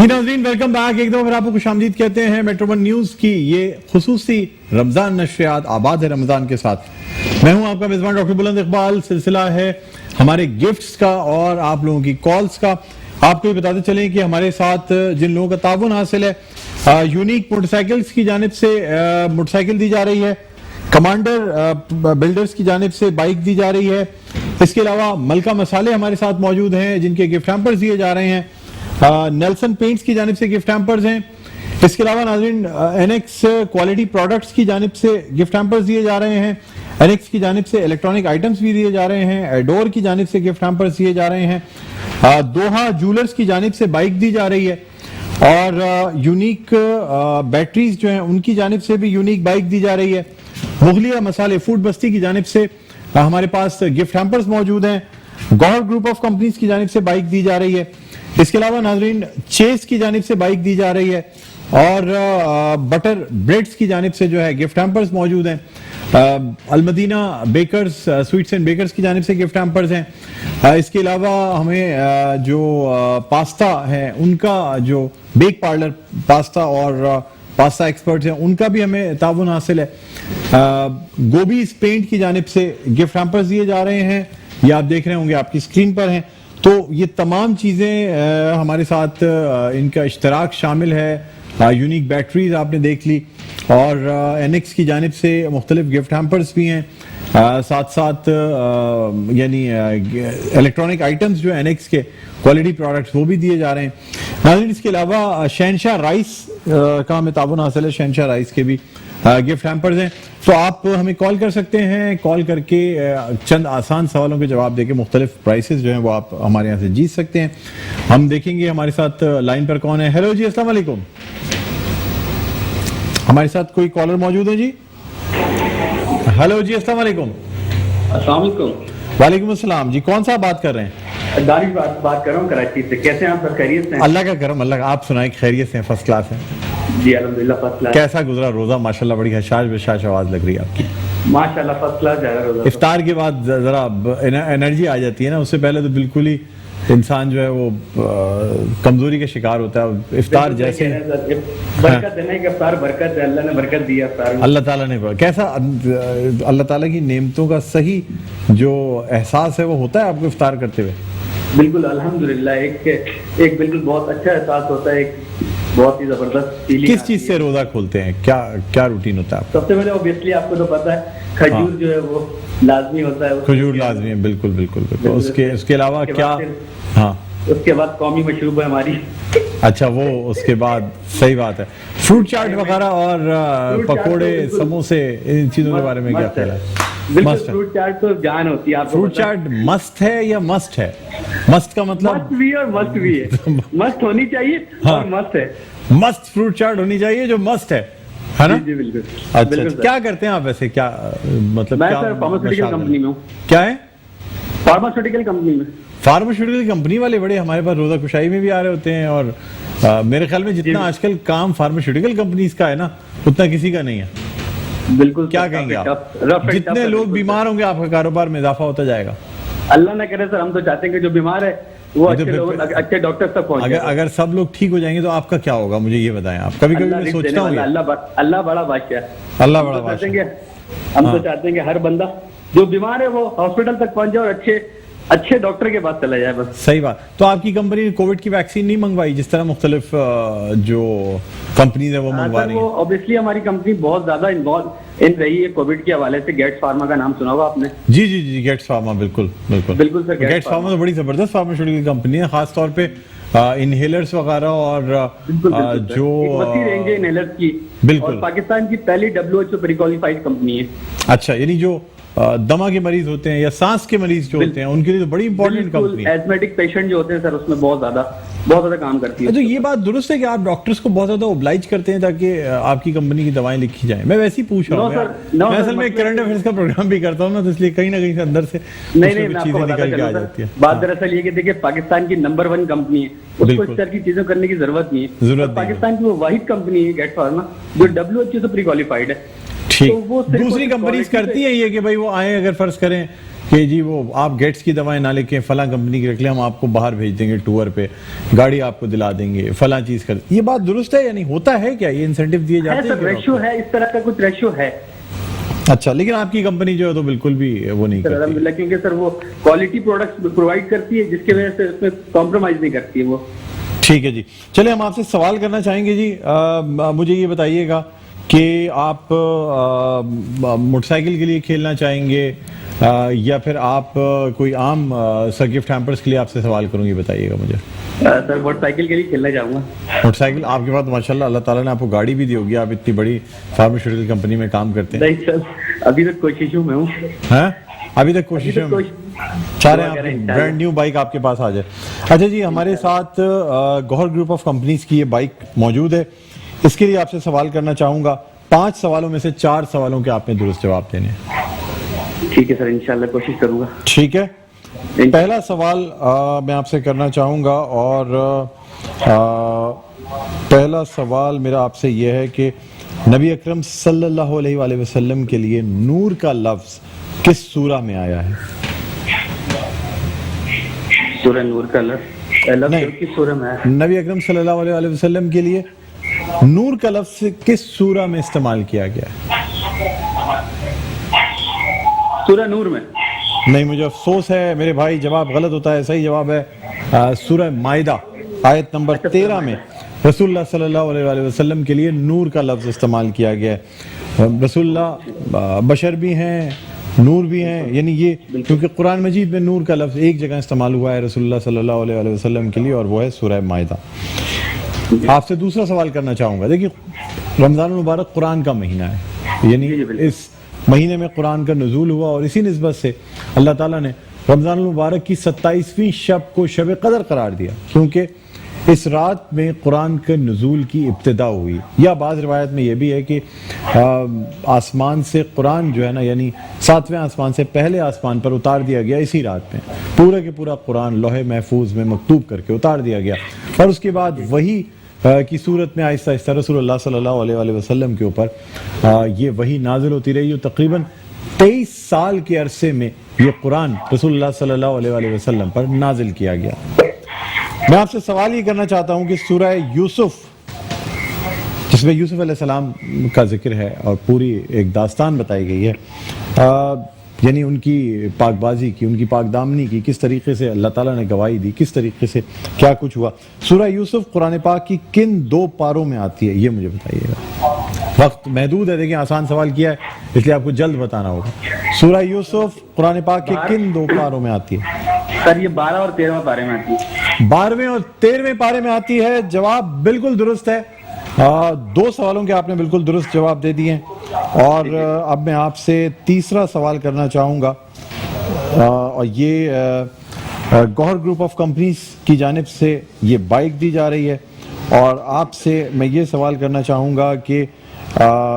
नाज़रीन welcome back. एक दो बार आपको खुशामदीद कहते हैं मेट्रो वन न्यूज की ये खुसूसी रमजान नशरियात आबाद है रमजान के साथ। मैं हूं आपका मेजबान डॉक्टर बुलंद इकबाल। सिलसिला है हमारे गिफ्ट्स का और आप लोगों की कॉल्स का। आपको ये बताते चलें कि हमारे साथ जिन लोगों का ताउन हासिल है, यूनिक मोटरसाइकिल्स की जानिब से मोटरसाइकिल दी जा रही है, कमांडर बिल्डर्स की जानिब से बाइक दी जा रही है। इसके अलावा मलका मसाले हमारे साथ मौजूद हैं जिनके गिफ्ट हैम्पर्स दिए जा रहे हैं। नेल्सन पेंट्स की जानिब से गिफ्ट हैम्पर्स हैं। इसके अलावा नाज़रीन एनएक्स क्वालिटी प्रोडक्ट्स की जानिब से गिफ्ट हैम्पर्स दिए जा रहे हैं। एनएक्स की जानिब से इलेक्ट्रॉनिक आइटम्स भी दिए जा रहे हैं। एडोर की जानिब से गिफ्ट हैम्पर्स दिए जा रहे हैं। दोहा जूलर्स की जानिब से बाइक दी जा रही है और यूनिक बैटरीज जो हैं उनकी जानिब से भी यूनिक बाइक दी जा रही है। मुगलिया मसाले फूड बस्ती की जानिब से हमारे पास गिफ्ट हैम्पर्स मौजूद हैं। गौहर ग्रुप ऑफ कंपनीज की जानिब से बाइक दी जा रही है। इसके अलावा नाज़रीन चेस की जानिब से बाइक दी जा रही है और बटर ब्रेड्स की जानिब से जो है गिफ्ट हैम्पर्स मौजूद हैं। Al Madina bakers sweets and bakers की जानिब से गिफ्ट हैम्पर्स हैं। इसके अलावा हमें जो पास्ता है उनका जो बेक पार्लर पास्ता और पास्ता एक्सपर्ट्स हैं उनका भी हमें ताउन हासिल है। गोभी पेंट की जानिब से गिफ्ट हैम्पर्स दिए जा रहे हैं। ये आप देख रहे होंगे आपकी स्क्रीन पर हैं। तो ये तमाम चीज़ें हमारे साथ इनका इश्तराक शामिल है। यूनिक बैटरीज आपने देख ली और एनएक्स की जानिब से मुख्तलिफ गिफ्ट हैम्पर्स भी हैं। साथ साथ यानी इलेक्ट्रॉनिक आइटम्स जो एनएक्स के क्वालिटी प्रोडक्ट्स वो भी दिए जा रहे हैं। नाज़रीन इसके अलावा शहनशाह राइस का हमें ताउन हासिल है। शहनशाह राइस के भी गिफ्ट हैम्पर्स हैं। तो आप हमें कॉल कर सकते हैं। कॉल करके चंद आसान सवालों के जवाब देके मुख्तलिफ प्राइसेस जो हैं वो आप हमारे यहाँ से जीत सकते हैं। हम देखेंगे हमारे साथ लाइन पर कौन है। हेलो जी, अस्सलाम वालेकुम। हमारे साथ कोई कॉलर मौजूद है जी। हेलो जी, अस्सलाम वालेकुम। अस्सलाम वालेकुम। वालेकुम अस्सलाम जी। कौन सा बात कर रहे हैं? दानिश बात कर रहा हूँ कराची से। कैसे हैं आप? सब खैरियत से? अल्लाह का करम। अल्लाह का। आप सुनाए खैरियत से? फर्स्ट क्लास है जी, अल्हम्दुलिल्लाह फर्स्ट क्लास। कैसा गुजरा रोजा? माशाल्लाह बड़ी हशाश बशाश आवाज लग रही है आपकी। माशाल्लाह फर्स्ट क्लास जा रहा है रोजा। इफ्तार के बाद जरा एनर्जी आ जाती है ना, उससे पहले तो बिल्कुल ही इंसान जो है वो कमजोरी का शिकार होता है। इफ्तार जैसे बरकत है ना, इफ्तार बरकत है, अल्लाह ने बरकत दी है इफ्तार में। अल्लाह ताला ने कैसा अल्लाह ताला की नेमतों का सही जो एहसास है वो होता है आपको इफ्तार करते हुए? बिल्कुल अल्हम्दुलिल्लाह। एक बिल्कुल बहुत अच्छा एहसास होता है, एक बहुत ही जबरदस्त फीलिंग। किस चीज से रोजा खोलते हैं? क्या रूटीन होता है? सबसे पहले ऑब्वियसली आपको तो पता है खजूर जो है वो लाजमी होता है। खजूर लाजमी है, बिल्कुल बिल्कुल बिल्कुल। उसके अलावा क्या? हाँ, उसके बाद कौमी मशरूब है हमारी। अच्छा, वो उसके बाद सही बात है। फ्रूट चाट वगैरह और पकोड़े समोसे, इन चीजों के बारे में क्या ख्याल है? बिल्कुल, फ्रूट चाट तो जान होती है। फ्रूट चाट मस्त है या मस्ट है? मस्त का मतलब मस्त भी और मस्त भी है। मस्त होनी चाहिए। हाँ, और मस्त है। मस्त फ्रूट चाट होनी चाहिए जो मस्त है ना? जी बिल्कुल। अच्छा, बिल्कुल क्या करते हैं आप वैसे? क्या मतलब? मैं क्या सर फार्मास्यूटिकल कंपनी में हूँ। क्या है? फार्मास्यूटिकल कंपनी में। फार्मास्यूटिकल कंपनी वाले बड़े हमारे पास रोजा कुशाई में भी आ रहे होते हैं और मेरे ख्याल में जितना आजकल काम फार्मास्यूटिकल कंपनीज का है ना उतना किसी का नहीं है। बिल्कुल। क्या कहेंगे आप? जितने लोग बीमार होंगे आपका कारोबार में इजाफा होता जाएगा। अल्लाह न करे सर, हम तो चाहते हैं कि जो बीमार है वो अच्छे डॉक्टर तक पहुंचे। अगर सब लोग ठीक हो जाएंगे तो आपका क्या होगा? मुझे ये बताएं आप। कभी कभी मैं सोचता हूँ अल्लाह बड़ा बादशाह। अल्लाह बड़ा बादशाह। हम तो चाहते हैं कि हर बंदा जो बीमार है वो हॉस्पिटल तक पहुंच जाए और अच्छे डॉक्टर के पास चला जाए बस। सही बात। तो आपकी कंपनी ने कोविड की वैक्सीन नहीं मंगवाई जिस तरह मुख्तलिफ जो कंपनीज है वो मंगवा रही है? ऑब्वियसली हमारी कंपनी बहुत ज्यादा इन्वॉल्व इन रही है कोविड के हवाले से। गेट्स फार्मा का नाम सुना होगा आपने? जी जी जी, गेट्स फार्मा। बिल्कुल बिल्कुल बिल्कुल सर। गेट्स फार्मा तो बड़ी जबरदस्त फार्मास्यूटिकल कंपनी है, खास तौर पे इनहेलर्स वगैरह और जो वसी रेंज है इनहेलर्स की। बिल्कुल। और पाकिस्तान की पहली WHO प्री क्वालिफाइड कंपनी है। अच्छा, यानी जो दमा के मरीज होते हैं या सांस के मरीज जो होते हैं उनके लिए तो बड़ी इंपॉर्टेंट कंपनी है। एस्थमेटिक पेशेंट जो होते हैं सर उसमें बहुत ज्यादा काम करती है। तो ये बात दुरुस्त है कि आप डॉक्टर्स को बहुत ज्यादा ओब्लाइज करते हैं ताकि आपकी कंपनी की दवाएं लिखी जाएं? मैं वैसे ही पूछ रहा हूँ। मैं असल में करंट अफेयर्स का प्रोग्राम भी करता हूँ ना, तो इसलिए कहीं ना कहीं से अंदर से नहीं चीजें निकल के आ जाती है। बात दरअसल ये कि देखिए पाकिस्तान की नंबर 1 कंपनी है, उसको इस तरह की चीजें करने की जरूरत नहीं है। पाकिस्तान की वो वाहिद कंपनी है गेट फार्मा जो WHO से प्री क्वालिफाइड है। ठीक। दूसरी कंपनीज करती है ये कि भाई वो आए, अगर फर्ज करें کہ جی وہ آپ گیٹس کی دوائیں نہ لے کے فلاں کمپنی کی رکھ لیں, ہم آپ کو باہر بھیج دیں گے ٹور پہ, گاڑی آپ کو دلا دیں گے, فلاں چیز کر, یہ بات درست ہے یا نہیں, ہوتا ہے کیا, یہ انسینٹیو دیے جاتے ہیں؟ ریشو ہے, اس طرح کا کچھ ریشو ہے. اچھا, لیکن آپ کی کمپنی جو ہے تو بالکل بھی وہ نہیں کرتی الحمدللہ, کیونکہ سر وہ کوالٹی پروڈکٹس پرووائڈ کرتی ہے جس کی وجہ سے اس میں کمپرومائز نہیں کرتی ہے وہ. ٹھیک ہے جی, چلے ہم آپ سے سوال کرنا چاہیں گے جی. مجھے یہ بتائیے گا کہ آپ موٹر سائیکل کے لیے کھیلنا چاہیں گے یا پھر آپ کوئی عام سر گفٹ ہیمپرز کے لیے آپ سے سوال کروں گی, بتائیے گا مجھے. سر موٹر سائیکل کے لیے کھیلنا چاہوں گا. موٹر سائیکل آپ کے پاس ماشاءاللہ اللہ تعالیٰ نے آپ کو گاڑی بھی دی ہوگی, آپ اتنی بڑی فارماسیوٹیکل کمپنی میں کام کرتے ہیں. نہیں سر, ابھی تک کوششوں میں ہوں. ہاں, ابھی تک کوششیں چاہ رہے ہیں آپ برانڈ نیو بائک آپ کے پاس آ جائے. اچھا جی, ہمارے ساتھ گوہر گروپ آف کمپنیز کی یہ بائک موجود ہے, اس کے لیے آپ سے سوال کرنا چاہوں گا. 5 سوالوں میں سے 4 سوالوں کے آپ نے درست جواب دینے ہیں. ٹھیک ہے سر, انشاءاللہ کوشش کروں گا. ٹھیک ہے, پہلا سوال میں آپ سے کرنا چاہوں گا, اور پہلا سوال میرا آپ سے یہ ہے کہ نبی اکرم صلی اللہ علیہ وآلہ وسلم کے لیے نور کا لفظ کس سورہ میں آیا ہے؟ سورہ نور کا لفظ کس سورہ میں آیا؟ نبی اکرم صلی اللہ علیہ وآلہ وسلم کے لیے نور کا لفظ کس سورہ میں استعمال کیا گیا ہے؟ سورہ نور میں. نہیں, مجھے افسوس ہے میرے بھائی, جواب غلط ہوتا ہے. صحیح جواب ہے سورہ مائدہ آیت نمبر 13 میں رسول اللہ صلی اللہ علیہ وآلہ وسلم کے لیے نور کا لفظ استعمال کیا گیا ہے. رسول اللہ بشر بھی ہیں, نور بھی ہیں, یعنی یہ کیونکہ قرآن مجید میں نور کا لفظ ایک جگہ استعمال ہوا ہے رسول اللہ صلی اللہ علیہ وآلہ وسلم کے لیے, اور وہ ہے سورہ مائدہ. آپ سے دوسرا سوال کرنا چاہوں گا. دیکھیے, رمضان المبارک قرآن کا مہینہ ہے, یعنی اس مہینے میں قرآن کا نزول ہوا, اور اسی نسبت سے اللہ تعالیٰ نے رمضان المبارک کی 27ویں شب کو شب قدر قرار دیا, کیونکہ اس رات میں قرآن کے نزول کی ابتدا ہوئی. یا بعض روایت میں یہ بھی ہے کہ آسمان سے قرآن جو ہے نا, یعنی 7ویں آسمان سے پہلے آسمان پر اتار دیا گیا اسی رات میں, پورا کے پورا قرآن لوح محفوظ میں مکتوب کر کے اتار دیا گیا, اور اس کے بعد وہی کی صورت میں آہستہ آہستہ رسول اللہ صلی اللہ علیہ وآلہ وسلم کے اوپر یہ وہی نازل ہوتی رہی, اور تقریباً 23 سال کے عرصے میں یہ قرآن رسول اللہ صلی اللہ علیہ وآلہ وسلم پر نازل کیا گیا. میں آپ سے سوال یہ کرنا چاہتا ہوں کہ سورہ یوسف, جس میں یوسف علیہ السلام کا ذکر ہے اور پوری ایک داستان بتائی گئی ہے, یعنی ان کی پاک بازی کی, ان کی پاک دامنی کی, کس طریقے سے اللہ تعالیٰ نے گواہی دی, کس طریقے سے کیا کچھ ہوا. سورہ یوسف قرآن پاک کی کن 2 پاروں میں آتی ہے, یہ مجھے بتائیے گا. وقت محدود ہے, دیکھیں آسان سوال کیا ہے اس لیے آپ کو جلد بتانا ہوگا. سورہ یوسف قرآن پاک کے کن 2 پاروں میں آتی ہے؟ سر یہ 12 اور 13 پارے میں آتی ہے. 12ویں اور 13ویں پارے میں آتی ہے. جواب بالکل درست ہے. 2 سوالوں کے آپ نے بالکل درست جواب دے دیے ہیں. اور اب میں آپ سے تیسرا سوال کرنا چاہوں گا, اور یہ گوہر گروپ آف کمپنیز کی جانب سے یہ بائک دی جا رہی ہے, اور آپ سے میں یہ سوال کرنا چاہوں گا کہ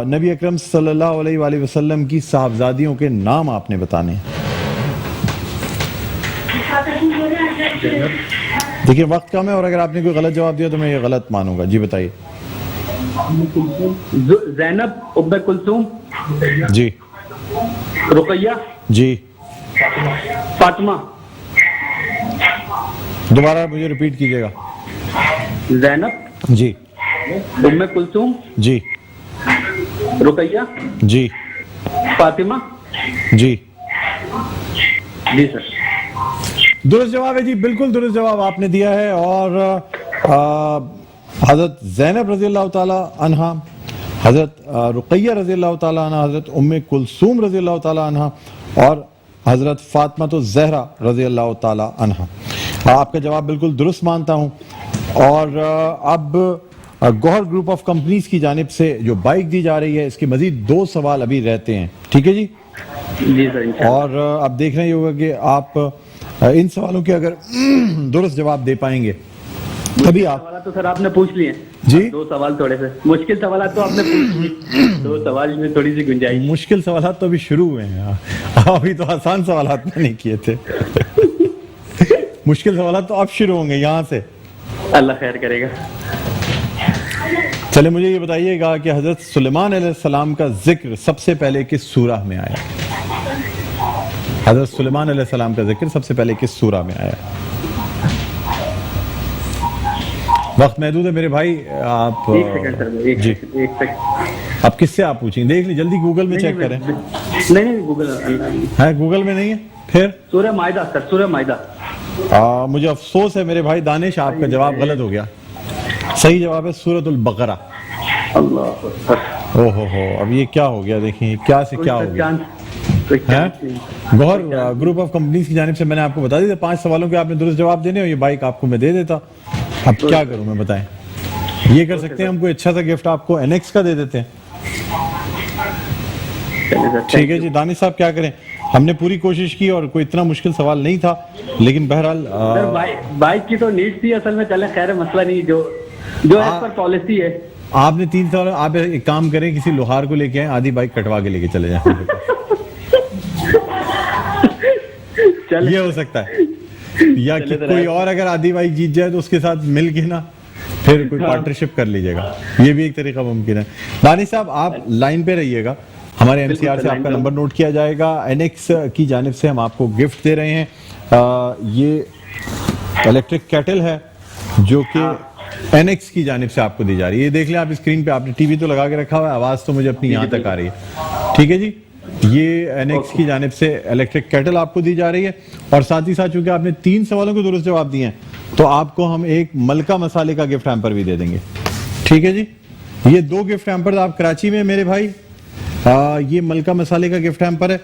نبی اکرم صلی اللہ علیہ وآلہ وسلم کی صاحبزادیوں کے نام آپ نے بتانے ہیں. دیکھیں وقت کم ہے, اور اگر آپ نے کوئی غلط جواب دیا تو میں یہ غلط مانوں گا. جی بتائیے. زینب, ام کلثوم, جی, رقیہ, جی, فاطمہ. دوبارہ مجھے ریپیٹ کیجیے گا. زینب, جی, ام کلثوم, جی, رقیہ, جی, فاطمہ. جی, جی سر. درست جواب ہے جی, بالکل درست جواب آپ نے دیا ہے. اور حضرت زینب رضی اللہ تعالی عنہ, حضرت رقیہ رضی اللہ تعالی عنہ, حضرت ام کلثوم رضی اللہ تعالی عنہ, اور حضرت فاطمہ الزہرا رضی اللہ تعالی عنہ. آپ کا جواب بالکل درست مانتا ہوں. اور اب گوہر گروپ آف کمپنیز کی جانب سے جو بائک دی جا رہی ہے, اس کے مزید 2 سوال ابھی رہتے ہیں. ٹھیک ہے جی. جی سر. اور اب دیکھ رہے ہوگا کہ آپ ان سوالوں کے اگر درست جواب دے پائیں گے تبھی آپ. سوالات تو سر آپ نے پوچھ لیے جی, 2 سوال تھوڑے سے مشکل سوالات تو آپ نے پوچھ لیے, 2 سوال میں تھوڑی سی گنجائش. مشکل سوالات تو ابھی شروع ہوئے ہیں, ابھی تو آسان سوالات میں نہیں کیے تھے. مشکل سوالات تو اب شروع ہوں گے یہاں سے. اللہ خیر کرے گا. چلے مجھے یہ بتائیے گا کہ حضرت سلیمان علیہ السلام کا ذکر سب سے پہلے کس سورہ میں آیا؟ حضرت سلیمان علیہ السلام کا ذکر سب سے پہلے کس سورہ میں آیا؟ وقت محدود ہے میرے بھائی, آپ ایک سیکنڈ سر, جی ایک سیکنڈ. آپ کس سے آپ پوچھیں, دیکھ لیں جلدی گوگل میں چیک کریں. نہیں گوگل ہے, گوگل میں نہیں ہے پھر؟ سورہ مائدہ سر, سورہ مائدہ. مجھے افسوس ہے میرے بھائی دانش, آپ کا جواب غلط ہو گیا. صحیح جواب ہے سورۃ البقرہ. اللہ اکبر. ہو اب یہ کیا ہو گیا, دیکھیں کیا سے کیا ہو گیا. گوہر گروپ آف کمپنیز کی جانب سے میں نے آپ کو بتا دی 5 سوالوں کے آپ نے درست جواب دینے, اور یہ بائک آپ کو میں دے دیتا. اب کیا کروں میں بتائیں. یہ کر سکتے ہیں ہم کوئی اچھا سا گفٹ آپ کو NX کا دے دیتے ہیں. ٹھیک ہے جی دانش صاحب, کیا کریں, ہم نے پوری کوشش کی اور کوئی اتنا مشکل سوال نہیں تھا, لیکن بہرحال بائک کی تو نیڈ تھی اصل میں. چلے خیر مسئلہ نہیں, جو ایز پر پالیسی ہے. آپ نے 3 سوال, آپ ایک کام کریں کسی لوہار کو لے کے آئیں, آدھی بائک کٹوا کے لے کے چلے جائیں. یہ ہو سکتا ہے, یا کوئی اور اگر آدھی بائک جیت جائے تو اس کے ساتھ مل کے نا پھر کوئی پارٹنرشپ کر لیجیے گا, یہ بھی ایک طریقہ ممکن ہے. دانش صاحب آپ لائن پہ رہیے گا, ہمارے MCR سے آپ کا نمبر نوٹ کیا جائے گا. NX کی جانب سے ہم آپ کو گفٹ دے رہے ہیں. یہ الیکٹرک کیٹل ہے جو کہ NX کی جانب سے آپ کو دی جا رہی ہے. یہ دیکھ لیں آپ اسکرین پہ, آپ نے TV تو لگا کے رکھا ہوا ہے, آواز تو مجھے اپنی یہاں تک آ رہی ہے. ٹھیک ہے جی, یہ NX کی جانب سے الیکٹرک کیٹل آپ کو دی جا رہی ہے. اور ساتھ ہی ساتھ چونکہ آپ نے 3 سوالوں کو درست جواب دیے ہیں تو آپ کو ہم ایک ملکہ مسالے کا گفٹ ہیمپر بھی دے دیں گے. ٹھیک ہے جی, یہ 2 گفٹ ہیمپر آپ کراچی میں میرے بھائی, یہ ملکہ مسالے کا گفٹ ہیمپر ہے,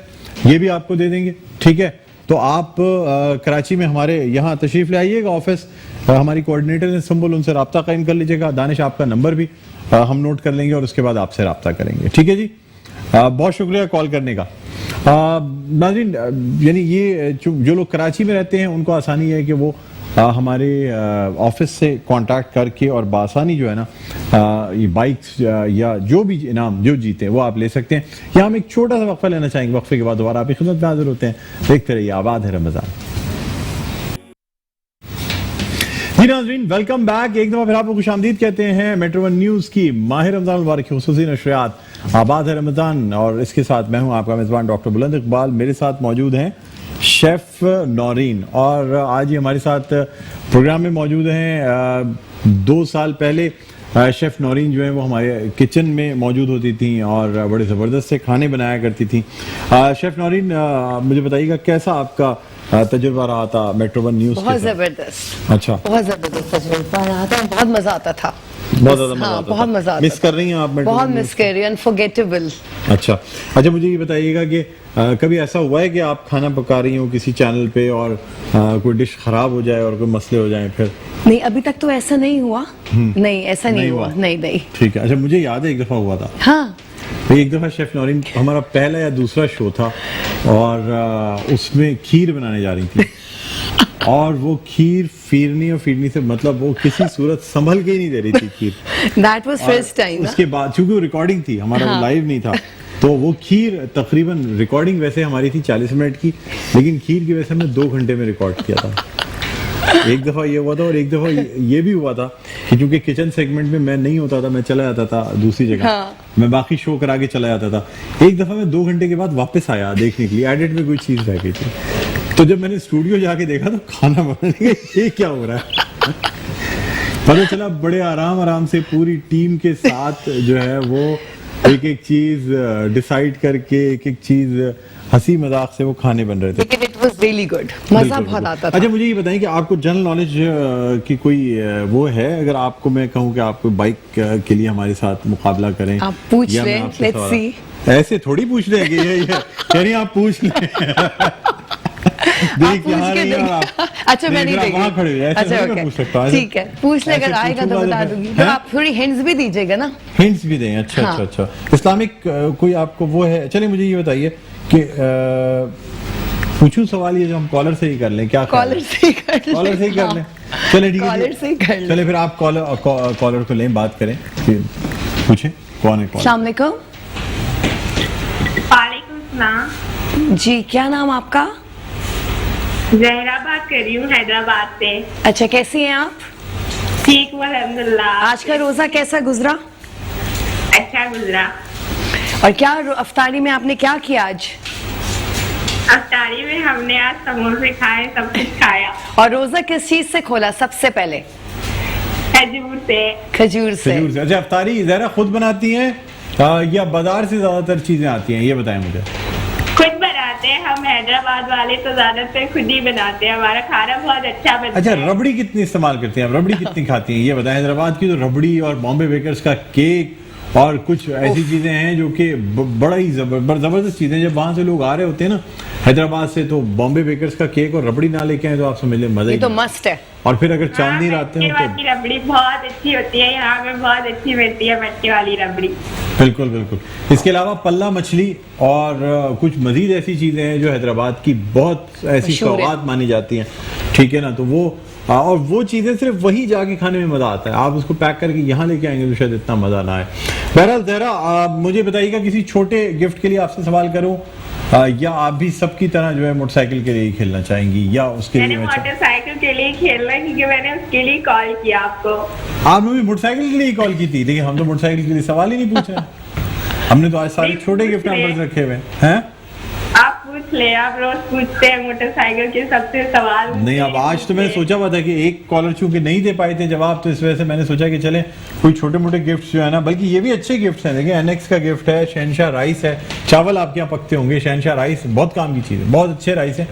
یہ بھی آپ کو دے دیں گے. ٹھیک ہے, تو آپ کراچی میں ہمارے یہاں تشریف لے آئیے گا آفس, ہماری کوآرڈینیٹر ہیں سنبل, ان سے رابطہ قائم کر لیجیے گا. دانش آپ کا نمبر بھی ہم نوٹ کر لیں گے اور اس کے بعد آپ سے رابطہ کریں گے. ٹھیک ہے جی, بہت شکریہ کال کرنے کا. ناظرین, یعنی یہ جو لوگ کراچی میں رہتے ہیں ان کو آسانی ہے کہ وہ ہمارے آفس سے کانٹیکٹ کر کے اور بآسانی جو ہے نا یہ بائکس یا جو بھی انعام جو جیتے ہیں وہ آپ لے سکتے ہیں. یہاں ہم ایک چھوٹا سا وقفہ لینا چاہیں گے, وقفے کے بعد دوبارہ آپ کی خدمت میں حاضر ہوتے ہیں. دیکھتے رہیے آباد ہے رمضان. جی ناظرین, ویلکم بیک. ایک دفعہ پھر آپ کو خوش آمدید کہتے ہیں میٹرو ون نیوز کی ماہ رمضان المبارک کی خصوصی نشریات آباد ہے رمضان, اور اس کے ساتھ میں ہوں آپ کا میزبان ڈاکٹر بلند اقبال. میرے ساتھ موجود ہیں شیف نورین, اور آج ہی ہمارے ساتھ پروگرام میں موجود ہیں. 2 سال پہلے شیف نورین جو ہیں وہ ہمارے کچن میں موجود ہوتی تھیں اور بڑے زبردست سے کھانے بنایا کرتی تھیں. شیف نورین, مجھے بتائیے گا کیسا آپ کا تجربہ رہا تھا میٹرو ون نیوز؟ بہت زبردست. اچھا, بہت زبردست تجربہ رہا تھا, بہت مزہ آتا تھا. بہت زیادہ مزہ آتا تھا. بہت مزہ آتا. مس کر رہی ہیں آپ میٹرو؟ بہت مس کر رہی ہوں, انفورگیٹیبل. اچھا, مجھے یہ بتائیے گا کہ کبھی ایسا ہوا ہے کہ آپ کھانا پکا رہی ہوں کسی چینل پہ اور کوئی ڈش خراب ہو جائے اور کوئی مسئلے ہو جائیں؟ پھر نہیں, ابھی تک تو ایسا نہیں ہوا. نہیں, ایسا نہیں ہوا. نہیں. ٹھیک ہے. اچھا, مجھے یاد ہے ایک دفعہ ہوا تھا. ہاں, ایک دفعہ شیف نورین ہمارا پہلا یا دوسرا شو تھا اور اس میں کھیر بنانے جا رہی تھی اور وہ کھیر فیرنی سے مطلب وہ کسی صورت سنبھل کے ہی نہیں دے رہی تھی کھیر. that was first time. اس کے بعد چونکہ وہ ریکارڈنگ تھی, ہمارا لائیو نہیں تھا, تو وہ کھیر تقریباً ریکارڈنگ ویسے ہماری تھی 40 منٹ کی, لیکن کھیر کی وجہ سے ہم نے 2 گھنٹے میں ریکارڈ کیا تھا. ایک دفعہ یہ ہوا تھا, اور ایک دفعہ یہ بھی ہوا تھا کہ چونکہ کچن سیگمنٹ میں میں نہیں ہوتا تھا, میں چلا جاتا تھا دوسری جگہ, میں باقی شو کرا کے چلا جاتا تھا. ایک دفعہ میں 2 گھنٹے کے بعد واپس آیا دیکھنے کے لیے, ایڈٹ میں کوئی چیز رہ گئی تھی. تو جب میں نے اسٹوڈیو جا کے دیکھا تو کھانا بنانے کا یہ کیا ہو رہا ہے, پتہ چلا بڑے آرام سے پوری ٹیم کے ساتھ جو ہے وہ ایک چیز ڈیسائیڈ کر کے ایک چیز ہنسی مذاق سے وہ کھانے بن رہے تھے. لیکن it was really good. مزہ بہت آتا تھا. اچھا, مجھے یہ بتائیں کہ آپ کو جنرل نالج کی کوئی وہ ہے, اگر آپ کو میں کہوں کہ آپ کو بائک کے لیے ہمارے ساتھ مقابلہ کریں, آپ پوچھ لیں, let's see. ایسے تھوڑی پوچھ لیں کہ یہ آپ پوچھ لیں. اچھا, میں نہیں دیکھی. ٹھیک ہے, پوچھ لیں, اگر آئے گا تو بتا دوں گی. آپ تھوڑی ہنٹس بھی دیجیے گا نا. ہنٹس بھی دیں. اچھا. اسلامک کوئی آپ کو وہ ہے؟ چلیں مجھے یہ بتائیے کہ پوچھوں سوال یہ جو ہم کالر سے ہی کر لیں, کیا کالر سے ہی کر لیں؟ چلیں ٹھیک ہے, چلیں پھر آپ کالر کو لیں, بات کریں, پوچھیں کون ہے. السلام علیکم. وعلیکم السلام. جی, کیا نام آپ کا؟ زہرا بات کر رہی ہوں حیدرآباد سے. اچھا, کیسی ہیں آپ؟ ٹھیک ہوں الحمدللہ. آج کا روزہ کیسا گزرا؟ اچھا گزرا. اور کیا افطاری میں آپ نے کیا کیا آج؟ अफ्तारी में हमने आज समोसे खाए, सब कुछ खाया। और रोजा किस चीज से खोला सबसे पहले? खजूर से। खजूर से। अच्छा, अफ्तारी ज़हरा खुद बनाती हैं या बाजार से ज्यादातर चीजें आती हैं, ये बताएं मुझे। खुद बनाते हैं हम, हैदराबाद वाले तो ज्यादातर खुद ही बनाते हैं, हमारा खाना बहुत अच्छा बनता है। अच्छा, रबड़ी कितनी इस्तेमाल करती हैं आप? रबड़ी कितनी खाती हैं ये बताएं। हैदराबाद की तो रबड़ी और बॉम्बे बेकर्स का केक और कुछ ऐसी चीजें हैं जो कि बड़ा ही जबरदस्त चीजें। जब वहां से लोग आ रहे होते हैं ना हैदराबाद से, तो बॉम्बे बेकर्स का केक और रबड़ी ना लेके आए तो आपसे मिले मजा ही तो मस्ट है। और फिर अगर चांदनी रात में तो रबड़ी बहुत अच्छी होती है, यहाँ पे बहुत अच्छी मिलती है मटके वाली रबड़ी। बिल्कुल बिल्कुल। इसके अलावा पल्ला मछली और कुछ मजीद ऐसी चीजें हैं जो हैदराबाद की बहुत ऐसी सौगात मानी जाती हैं, ठीक है ना। तो वो और वो चीज़ें सिर्फ वहीं जाके खाने में मज़ा आता है, आप उसको पैक करके यहाँ लेके आएंगे तो शायद इतना मज़ा ना आए। बहरहाल ज़हरा, मुझे बताइएगा किसी छोटे गिफ्ट के लिए आपसे सवाल करूँ या आप भी सबकी तरह जो है मोटरसाइकिल के लिए ही खेलना चाहेंगी या उसके लिए? मैंने मोटरसाइकिल के लिए खेलना, क्योंकि मैंने उसके लिए कॉल किया आपको। आपने भी मोटरसाइकिल के लिए कॉल की थी, लेकिन हम तो मोटरसाइकिल के लिए सवाल ही नहीं पूछ रहे। हमने तो आज सारे छोटे गिफ्ट नंबर रखे हुए हैं। आप पूछ ले, आप रोज पूछते हैं मोटरसाइकिल के सबसे सवाल। नहीं, अब आज तो मैंने सोचा हुआ था कि एक कॉलर चूंकि नहीं दे पाए थे जवाब, तो इस वजह से मैंने सोचा कि चले कोई छोटे मोटे गिफ्ट्स जो है ना, बल्कि ये भी अच्छे गिफ्ट्स हैं। देखिए, एनएक्स का गिफ्ट है, शहनशाह राइस है, चावल आपके यहाँ पकते होंगे, शहनशाह राइस बहुत काम की चीज़ है, बहुत अच्छे राइस है,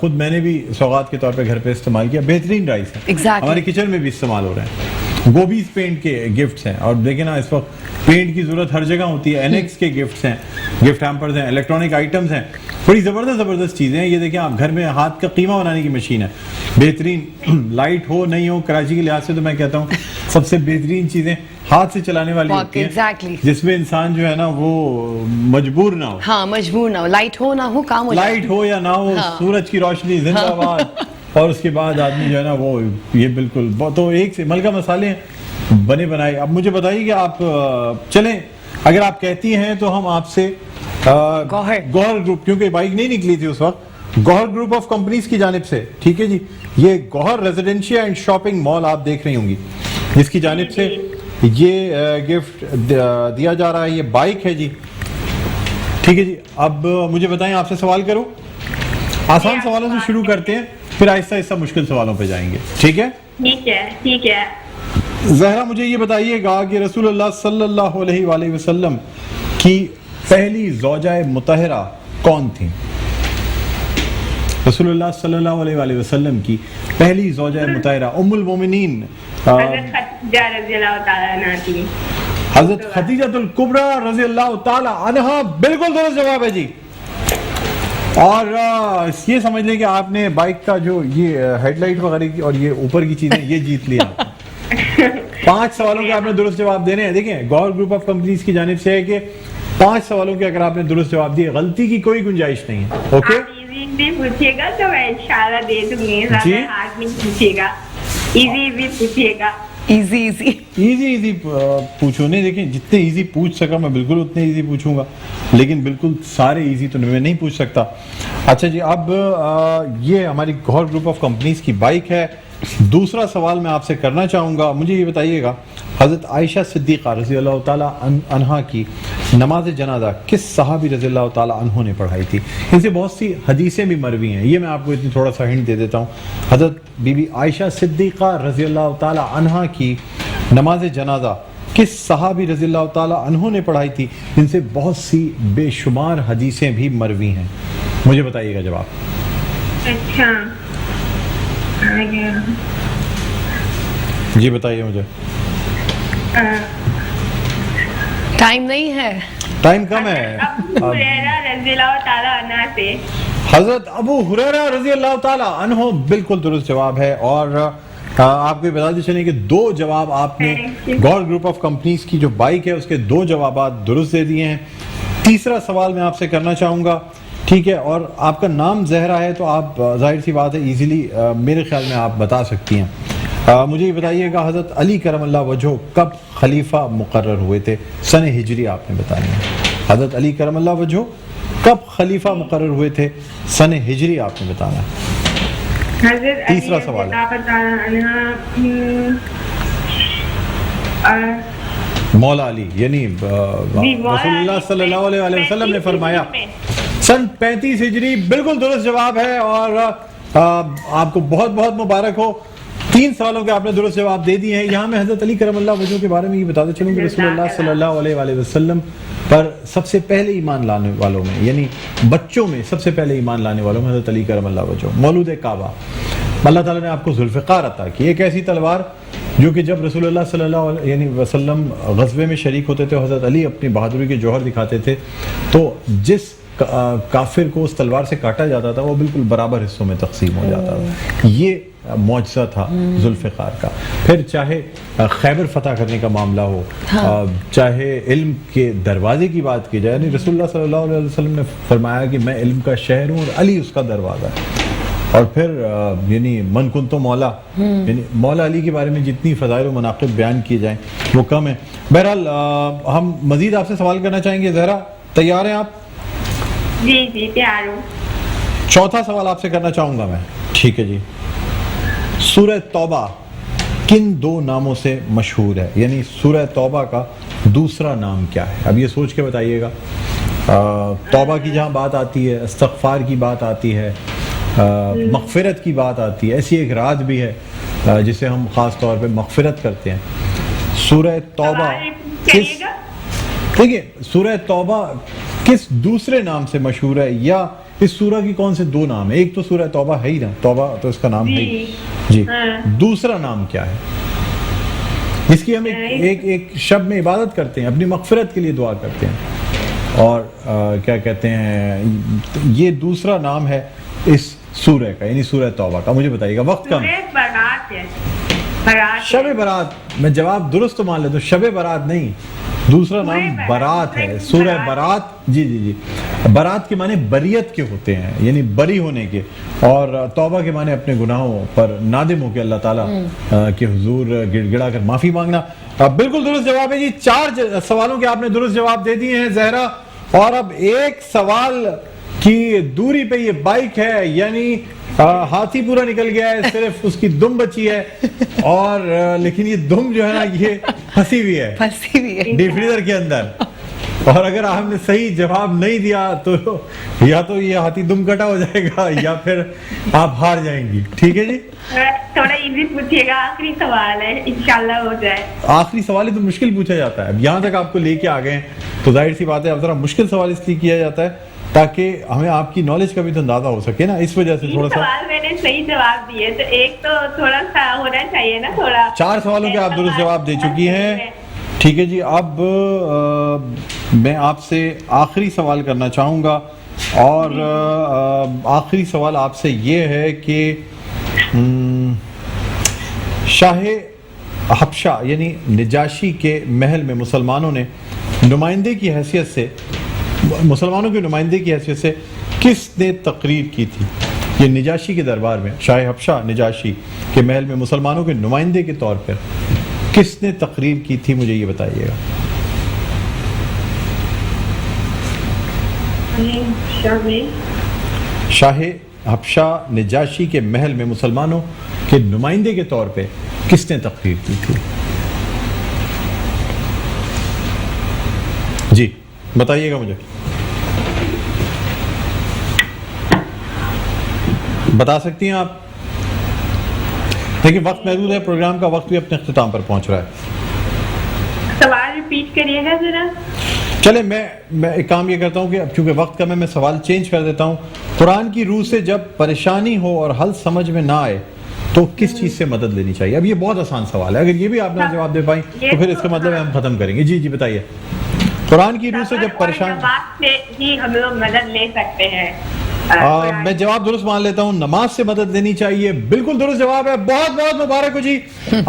खुद मैंने भी सौगात के तौर पर घर पर इस्तेमाल किया, बेहतरीन राइस है, हमारे किचन में भी इस्तेमाल हो रहे हैं। गोबीज पेंट के गिफ्ट्स हैं, और देखिए ना इस वक्त पेंट की जरूरत हर जगह होती है। एनएक्स के गिफ्ट्स हैं, गिफ्ट हैम्पर्स हैं, इलेक्ट्रॉनिक आइटम्स हैं, बड़ी ज़बरदस्त चीज़ें हैं। ये देखिए, आप घर में हाथ का कीमा बनाने की मशीन है, बेहतरीन। लाइट हो नहीं हो, कराची के लिहाज से तो मैं कहता हूँ सबसे बेहतरीन चीज़ें हाथ से चलाने वाली होती हैं, जिसमें इंसान जो है ना वो मजबूर ना हो। हाँ, मजबूर ना हो, लाइट हो ना हो, काम हो, लाइट हो या ना हो, सूरज की रोशनी जिंदाबाद। और उसके बाद आदमी जो है ना वो ये बिल्कुल तो एक से मलका मसाले बने बनाए। अब मुझे बताइए कि आप चलें, अगर आप कहती हैं तो हम आपसे गौहर ग्रुप, क्योंकि बाइक नहीं निकली थी उस वक्त, गौहर ग्रुप ऑफ कंपनीज की जानिब से, ठीक है जी, ये Gohar residential and shopping mall आप देख रही होंगी, जिसकी जानिब से ये गिफ्ट दिया जा रहा है। ये बाइक है जी, ठीक है जी। अब मुझे बताएं, आपसे सवाल करूं, आसान सवालों से शुरू करते हैं, फिर आहिस्ता आहिस्ता मुश्किल सवालों पे जाएंगे, ठीक है? ठीक है। ज़हरा, मुझे ये बताइएगा कि रसूलुल्लाह सल्लल्लाहु अलैहि वसल्लम की पहली ज़ौजाए मुतहरा कौन थी? रसूलुल्लाह सल्लल्लाहु अलैहि वसल्लम की पहली ज़ौजाए मुतहरा उम्मुल मोमिनीन हज़रत खदीजतुल कुबरा रज़ियल्लाहु ताला अन्हा। बिल्कुल दुरुस्त जवाब है जी। और ये समझ लें कि आपने बाइक का जो ये हेडलाइट वगैरह की और ये ऊपर की चीजें ये जीत लिया। 5 सवालों के आपने दुरुस्त जवाब देने हैं। देखें, गौहर ग्रुप ऑफ कंपनीज की जानिब से है कि 5 सवालों के अगर आपने दुरुस्त जवाब दिए, गलती की कोई गुंजाइश नहीं है। ओके, इजी पूछिएगा तो मैं इंशाल्लाह दे दूंगी, ज़्यादा हार्ड नहीं पूछिएगा, इजी पूछिएगा। इजी पूछो। नहीं, देखें, जितने इजी पूछ सका मैं बिल्कुल उतने इजी पूछूंगा, लेकिन बिल्कुल सारे इजी तो मैं नहीं पूछ सकता। अच्छा जी, अब ये हमारी गौहर ग्रुप ऑफ कंपनीज की बाइक है। दूसरा सवाल मैं आपसे करना चाहूँगा, मुझे ये बताइएगा, हज़रत आयशा सिद्दीक़ा रज़ियल्लाहु ताला अन्हा की नमाज जनाजा किस सहाबी रज़ियल्लाहु ताला अन्हु ने पढ़ाई थी? इनसे बहुत सी हदीसें भी मरवी हैं, ये मैं आपको इतनी थोड़ा सा हिंट दे देता हूँ। हज़रत बीबी आयशा सिद्दीक़ा रज़ियल्लाहु ताला अन्हा की नमाज जनाजा किस सहाबी रज़ियल्लाहु ताला अन्हु ने पढ़ाई थी? इनसे बहुत सी बेशुमार हदीसें भी मरवी हैं। मुझे बताइएगा जवाब। अच्छा, जी बताइए मुझे। टाइम नहीं है, टाइम कम है। हजरत अबू हुरैरा रज़ी अल्लाह ताला अन्हु बिल्कुल दुरुस्त जवाब है। और आपको बताते चलें कि 2 जवाब आपने गौहर ग्रुप ऑफ कंपनीज की जो बाइक है उसके 2 जवाब दुरुस्त दे दिए हैं। तीसरा सवाल मैं आपसे करना चाहूँगा, ठीक है, और आपका नाम ज़हरा है तो आप जाहिर सी बात है इजीली मेरे ख्याल में आप बता सकती हैं। मुझे ये बताइएगा, हज़रत अली करमल्लाह वजह कब खलीफा मुकर्रर हुए थे? सन हिजरी आपने बतानी है। हज़रत अली करमल्लाह वजह कब खलीफा मुकर्रर हुए थे? सन हिजरी आपने बताना है। तीसरा सवाल, मौला अली यानी रसूलुल्लाह सल्लल्लाहु अलैहि वसल्लम ने फरमाया सन 35 हिजरी बिल्कुल दुरुस्त जवाब है और आपको बहुत बहुत मुबारक हो। 3 सवालों के आपने दुरुस्त जवाब दे दिए हैं। यहाँ मैं हज़रत अली करमल्लाह वजह के बारे में ये बताते चलूँ कि रसूलुल्लाह सल्लल्लाहु अलैहि वसल्लम पर सबसे पहले ईमान लाने वालों में, यानी बच्चों में सबसे पहले ईमान लाने वालों में हज़रत अली करमल्लाह वजह, मौलूद काबा। अल्लाह ताला ने आपको जुल्फ़िकार अता की, एक ऐसी तलवार जो कि जब रसूलुल्लाह सल्लल्लाहु अलैहि वसल्लम ग़ज़वे में शरीक होते थे, हज़रत अली अपनी बहादुरी के जौहर दिखाते थे, तो जिस काफिर को उस तलवार से काटा जाता था वो बिल्कुल बराबर हिस्सों में तकसीम हो जाता था। ये मौजज़ा था जुल्फ़िकार का। फिर चाहे खैबर फतह करने का मामला हो, चाहे इल्म के दरवाजे की बात की जाए, यानी रसूलुल्लाह सल्लल्लाहु अलैहि वसल्लम ने फरमाया कि मैं इल्म का शहर हूँ और अली उसका दरवाज़ा है। और फिर यानी मन कुन तो मौला, यानी मौला अली के बारे में जितनी फ़ज़ाइल व मनाक़िब बयान किए जाएँ वो कम है। बहरहाल हम मज़ीद आपसे सवाल करना चाहेंगे। ज़हरा, तैयार हैं आप? जी जी तैयार हूँ। चौथा सवाल आपसे करना चाहूँगा मैं, ठीक है जी। सूरह तौबा किन 2 नामों से मशहूर है, यानी सूरह तौबा का दूसरा नाम क्या है? अब ये सोच के बताइएगा। तौबा की जहाँ बात आती है, इस्तग़फ़ार की बात आती है, मग़फ़िरत की बात आती है, ऐसी एक रात भी है जिसे हम ख़ास तौर पे मग़फ़िरत करते हैं। सूरह तौबा किस, देखिए, सूरह तौबा किस दूसरे नाम से मशहूर है, या इस सूरह की कौन से 2 नाम है? एक तो सूरह तौबा है ही ना, तौबा तो इसका नाम है ही जी। दूसरा नाम क्या है इसकी? हम एक शब में इबादत करते हैं, अपनी मग़फ़िरत के लिए दुआ करते हैं, और क्या कहते हैं, ये दूसरा नाम है इस सूरह का, यानी सूरह तौबा का। मुझे बताइएगा, वक्त कम। शब बरात। मैं जवाब दुरुस्त मान लेता हूँ, शब बरात नहीं, दूसरा नाम बरात है, सूरह बरात। जी जी जी, बरात के माने बरियत के होते हैं, यानी बरी होने के, और तौबा के माने अपने गुनाहों पर नादिम होकर अल्लाह ताला के हुजूर गिड़गिड़ा कर माफ़ी मांगना। बिल्कुल दुरुस्त जवाब है जी। 4 सवालों के आपने दुरुस्त जवाब दे दिए हैं ज़हरा, और अब एक सवाल की दूरी पे ये बाइक है, यानी हाथी पूरा निकल गया है, सिर्फ उसकी दुम बची है, और लेकिन ये दुम जो है ना, ये फंसी हुई है डीप फ्रीजर के अंदर। और अगर आपने सही जवाब नहीं दिया तो या तो ये हाथी दुम कटा हो जाएगा, या फिर आप हार जाएंगी। ठीक है जी, थोड़ा इजी पूछिएगा, आखिरी सवाल है, इंशाल्लाह हो जाए। आखिरी सवाल है तो मुश्किल पूछा जाता है। अब यहाँ तक आपको लेके आ गए तो जाहिर सी बात है अब जरा मुश्किल सवाल इसलिए किया जाता है ताकि हमें आपकी नॉलेज का भी तो अंदाजा हो सके ना, इस वजह से थोड़ा सा। सवाल मैंने सही जवाब दिए, तो एक तो थोड़ा सा होना चाहिए ना, थोड़ा। 4 सवालों के आप दुरुस्त जवाब दे चुकी हैं। ठीक है जी, अब मैं आपसे आखिरी सवाल करना चाहूँगा, और आखिरी सवाल आपसे ये है कि शाह हबशा यानी नजाशी के महल में मुसलमानों ने नुमाइंदे की हैसियत से, मुसलमानों के नुमाइंदे की हैसियत से किसने तकरीर की थी? ये नजाशी के दरबार में, शाह हबशा नजाशी के महल में मुसलमानों के नुमाइंदे के तौर पर किसने तकरीर की थी, मुझे ये बताइएगा। शाह हबशा नजाशी के महल में मुसलमानों के नुमाइंदे के तौर पे किसने तकरीर की थी? जी बताइएगा मुझे, बता सकती हैं आप? देखिए वक्त महदूद है, प्रोग्राम का वक्त भी अपने अख्तिताम पर पहुंच रहा है। सवाल रिपीट करिएगा जरा। चले मैं एक काम ये करता हूँ कि अब चूंकि वक्त कम है, मैं सवाल चेंज कर देता हूँ। कुरान की रूह से जब परेशानी हो और हल समझ में ना आए तो किस चीज से मदद लेनी चाहिए? अब ये बहुत आसान सवाल है, अगर ये भी आपने जवाब दे पाई तो फिर इसका मतलब है हम खत्म करेंगे। जी जी बताइए। कुरान की रूह से जब परेशान ही हम लोग मदद ले सकते हैं। मैं जवाब दुरुस्त मान लेता हूँ, नमाज से मदद लेनी चाहिए। बिल्कुल दुरुस्त जवाब है, बहुत बहुत मुबारक हो जी।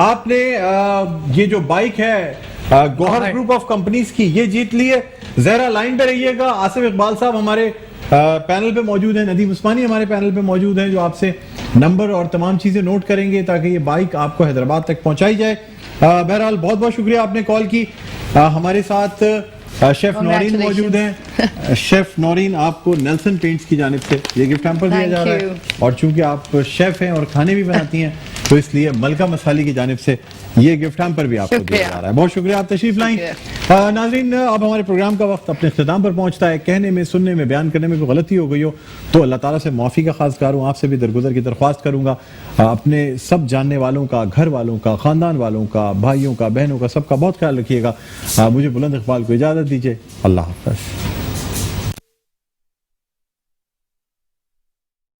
आपने ये जो बाइक है गौहर ग्रुप ऑफ कंपनीज की, ये जीत ली है। जहरा लाइन पे रहिएगा। आसिफ इकबाल साहब हमारे पैनल पे मौजूद हैं, नदीम उस्मानी हमारे पैनल पे मौजूद हैं, जो आपसे नंबर और तमाम चीजें नोट करेंगे ताकि ये बाइक आपको हैदराबाद तक पहुंचाई जाए। बहरहाल बहुत बहुत शुक्रिया आपने कॉल की। हमारे साथ शेफ नौरीन मौजूद हैं, शेफ नौरीन, आपको नेल्सन पेंट्स की जानिब से ये गिफ्ट हैम्पर दिया जा रहा है, और चूंकि आप शेफ हैं और खाने भी बनाती हैं तो इसलिए मलका मसाली की जानिब से ये गिफ्ट हैम्पर भी आपको दिया जा रहा है। बहुत शुक्रिया, आप तशरीफ लाई। नाज़रीन, अब हमारे प्रोग्राम का वक्त अपने इख्तिताम पर पहुंचता है। कहने में, सुनने में, बयान करने में कोई गलती हो गई हो तो अल्लाह ताला से माफ़ी का खासगार हूँ, आपसे भी दरगुजर की दरख्वास्त करूँगा। अपने सब जानने वालों का, घर वालों का, ख़ानदान वालों का, भाइयों का, बहनों का, सबका बहुत ख्याल रखिएगा। मुझे बुलंद इकबाल को इजाज़त दीजिए। अल्लाह हाफ़िज़।